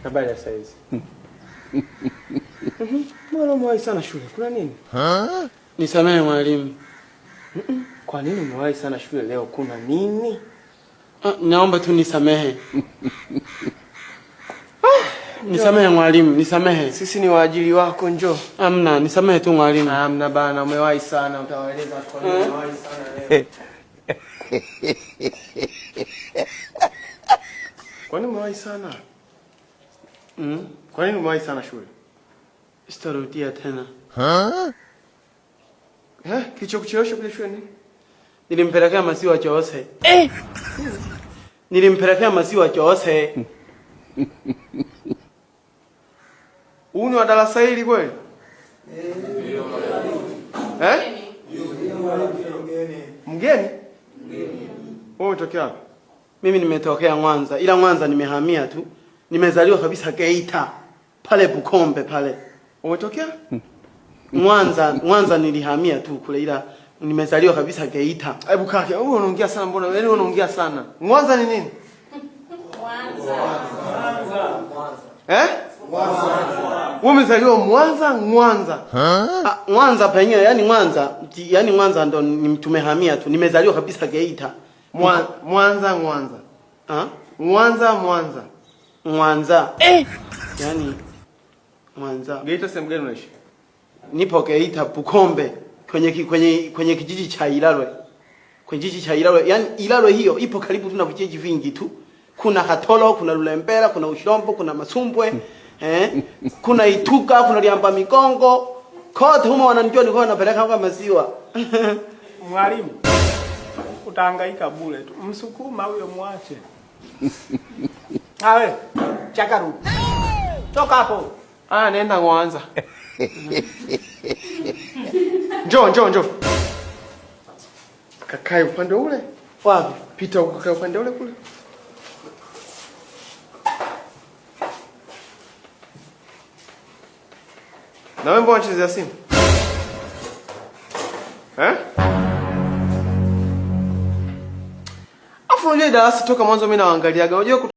Habari ya saizi. Mbona umewahi sana shule? Kuna nini? Nisamehe mwalimu. Kwa nini umewahi sana shule leo? Kuna nini? Naomba tu nisamehe. Nisamehe mwalimu, nisamehe. Sisi ni waajiri wako, njoo. Amna, nisamehe tu mwalimu. Amna bana, umewahi sana, utawaeleza kwa nini umewahi sana leo. Kwa nini umewahi sana? Kwa nini umewahi sana shule? Sitarudia tena. Kilichokuchelewesha kuja shule nini? Nilimpelekea maziwa Jose. Nilimpelekea maziwa Jose. Huu ni wa darasa hili kweli? Mgeni? Wewe unatokea wapi? Mimi nimetokea Mwanza. Ila Mwanza nimehamia tu. Nimezaliwa kabisa Geita. Pale Bukombe pale. Umetokea? Mwanza nilihamia tu kule, ila nimezaliwa kabisa Geita. Hebu kaka, wewe unaongea sana, mbona wewe unaongea sana? Mwanza ni nini? Mwanza. Wewe umezaliwa Mwanza? Mwanza penyewe, yani Mwanza ndo tumehamia tu. Nimezaliwa kabisa Geita. Mwanza. Yani Mwanza. Geita sehemu gani unaishi? Nipo Geita Bukombe kwenye kijiji cha Ilalwe. Kwenye kijiji cha Ilalwe. Yani Ilalwe hiyo ipo karibu tu na vijiji vingi tu. Kuna Katolo, kuna Lulembela, kuna Ushombo, kuna Masumbwe, kuna Ituka, kuna Liamba Mikongo. Kote humo wananijua nilikuwa napeleka kwa maziwa. Mwalimu, utahangaika bure tu. Msukuma huyo mwache. Awe, chakaru. Toka hapo. Nenda Mwanza. Njoo. Kakae upande ule. Wapi? Pita ukakae upande ule kule. Na wewe mbona unachezea simu? Afu unajua darasa toka mwanzo mimi naangaliaga. Unajua